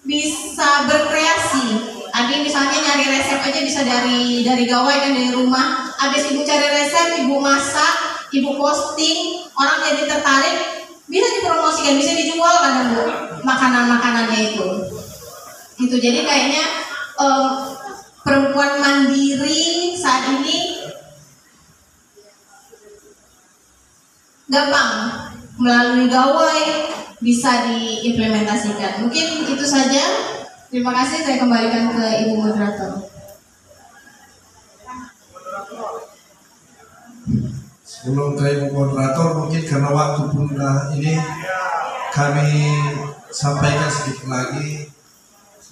[SPEAKER 9] bisa berkreasi. Adi misalnya nyari resep aja bisa dari gawai kan, dari rumah. Habis ibu cari resep, ibu masak, ibu posting, orang jadi tertarik, bisa dipromosikan, bisa dijual kan Bu makanan-makanannya itu. Jadi kayaknya perempuan mandiri saat ini gampang, melalui gawai bisa diimplementasikan. Mungkin itu saja. Terima kasih, saya kembalikan ke Ibu Moderator.
[SPEAKER 6] Sebelum ke Ibu Moderator, mungkin karena waktu pun ini kami sampaikan sedikit lagi,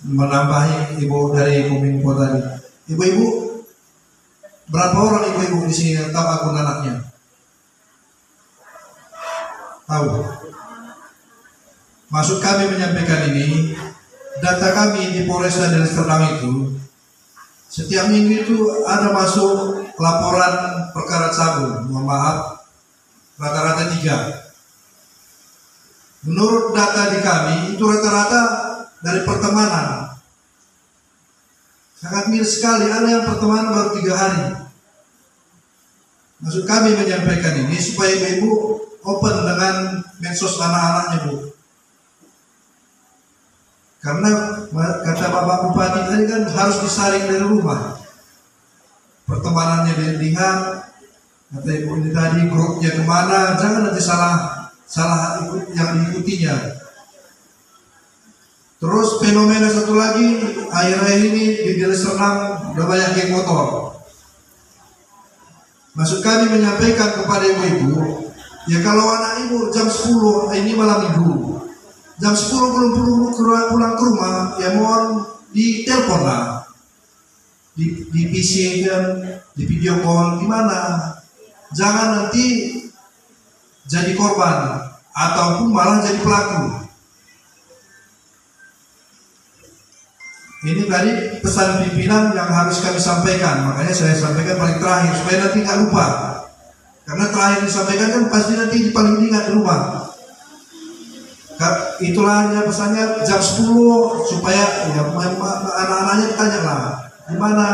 [SPEAKER 6] menambahi Ibu dari Kominfo tadi. Ibu-ibu, berapa orang ibu-ibu di sini yang tahu akun anaknya? Tahu? Maksud kami menyampaikan ini, data kami di Polresta Deli Serdang itu, setiap minggu itu ada masuk laporan perkara cabul, mohon maaf, rata-rata 3. Menurut data di kami, itu rata-rata dari pertemanan. Sangat miris sekali, ada yang pertemanan baru 3 hari. Maksud kami menyampaikan ini supaya ibu open dengan medsos anak-anaknya, Bu. Karena kata Bapak Bupati tadi kan harus disaring dari rumah. Pertemanannya dilihat, Kata ibu ini tadi grupnya kemana, jangan nanti salah ikut yang diikutinya. Terus fenomena satu lagi, akhir-akhir ini di Deli Serdang udah banyak geng motor. Maksud kami menyampaikan kepada ibu-ibu, ya kalau anak ibu jam 10 ini malam minggu, jam 10 belum pulang ke rumah, ya mohon ditelepon lah, di PC kan, di video call, gimana? Jangan nanti jadi korban ataupun malah jadi pelaku. Ini tadi pesan pimpinan yang harus kami sampaikan, makanya saya sampaikan paling terakhir supaya nanti nggak lupa. Karena terakhir disampaikan kan pasti nanti paling ingat di rumah. Itulah hanya pesannya jam 10 supaya ya anak-anaknya ditanya lah, gimana?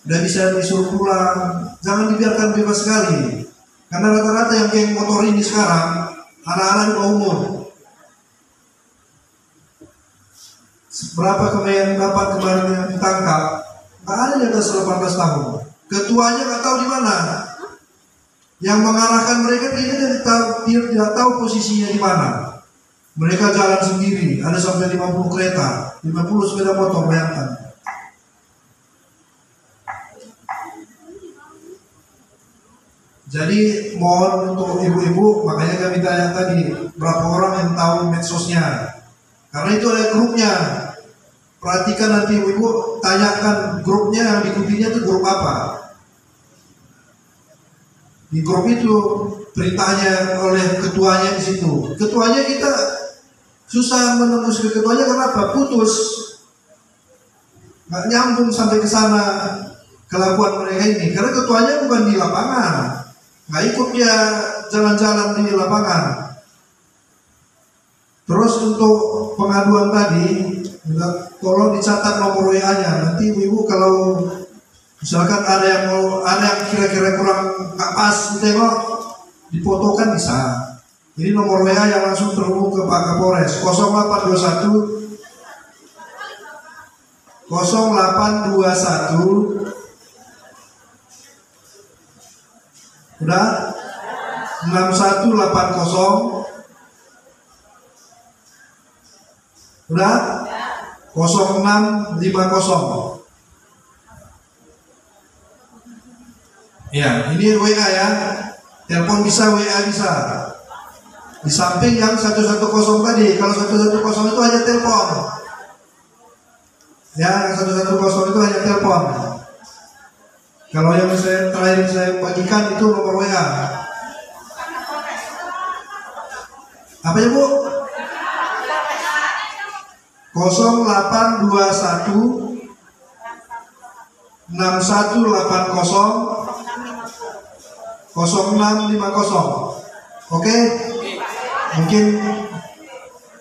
[SPEAKER 6] Udah bisa disuruh pulang, jangan dibiarkan bebas sekali. Karena rata-rata yang geng motor ini sekarang anak-anak di bawah umur. Berapa kemarin dapat kemarin yang ditangkap? Nggak ada di atas 18 tahun. Ketuanya nggak tahu di mana. Yang mengarahkan mereka tidak tahu posisinya di mana. Mereka jalan sendiri. Ada sampai 50 kereta, 50 sepeda motor, bayangkan. Jadi mohon untuk ibu-ibu, makanya kami tanya tadi berapa orang yang tahu medsosnya, karena itu ada grupnya. Perhatikan nanti ibu-ibu, tanyakan grupnya yang diikutinya itu grup apa. Di grup itu perintahnya oleh ketuanya di situ. Ketuanya kita susah menembus ke ketuanya karena apa? Putus, nggak nyambung sampai ke sana kelakuan mereka ini. Karena ketuanya bukan di lapangan. Nggak ikut dia jalan-jalan di lapangan. Terus untuk pengaduan tadi, tolong dicatat nomor WA-nya. Nanti ibu kalau misalkan ada yang kira-kira kurang nggak pas ditengok, difotokan bisa. Ini nomor WA yang langsung terhubung ke Pak Kapolres 0821 udah 6180 udah 0650. Ya, ini WA ya. Telepon bisa, WA bisa. Di samping yang 110 tadi. Kalau 110 itu hanya telepon. Ya, yang 110 itu hanya telepon. Kalau yang terakhir saya bagikan itu nomor WA. Apa ya Bu? 0821 6180 0650. Oke? Mungkin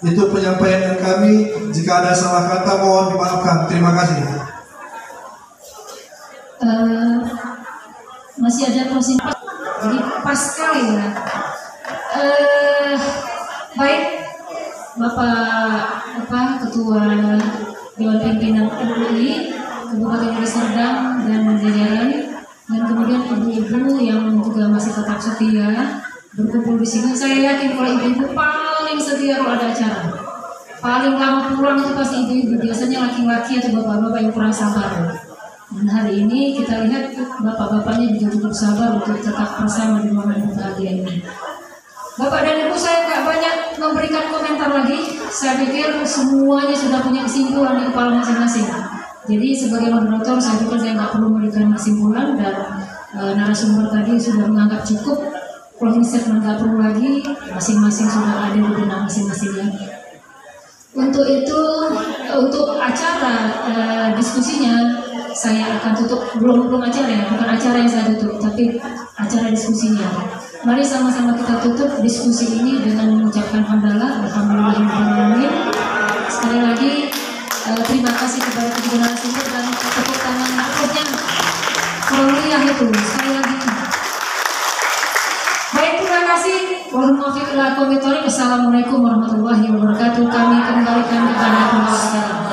[SPEAKER 6] itu penyampaian kami. Jika ada salah kata mohon dimaafkan. Terima kasih.
[SPEAKER 7] Masih ada closing, jadi pas sekali ya. Baik, Bapak Ketua Dewan Pimpinan MUI Kabupaten Deli Serdang dan jajaran, dan kemudian ibu-ibu yang juga masih tetap setia berkumpul di sini. Saya yakin kalau ibu-ibu paling setia kalau ada acara, paling lama pulang itu pasti ibu-ibu, biasanya laki-laki atau bapak-bapak yang kurang sabar. Dan hari ini kita lihat bapak-bapaknya juga cukup sabar untuk tetap bersama di momen bahagia ini. Bapak dan Ibu, saya nggak banyak memberikan komentar lagi. Saya pikir semuanya sudah punya kesimpulan di kepala masing-masing. Jadi sebagai moderator, saya pikir saya nggak perlu memberikan kesimpulan, dan narasumber tadi sudah menganggap cukup. Closing statement nggak perlu lagi, masing-masing sudah ada di benak masing-masingnya. Untuk itu, untuk acara diskusinya saya akan tutup. Belum acara ya, bukan acara yang saya tutup, tapi acara diskusinya. Mari sama-sama kita tutup diskusi ini dengan mengucapkan hamdalah, alhamdulillahirobbilalamin. Sekali lagi terima kasih kepada kedua narasumber dan tepuk tangan berikutnya. Koroliah itu sekali lagi. Baik, terima kasih. Wassalamualaikum warahmatullahi wabarakatuh. Kami kembalikan kepada Allah.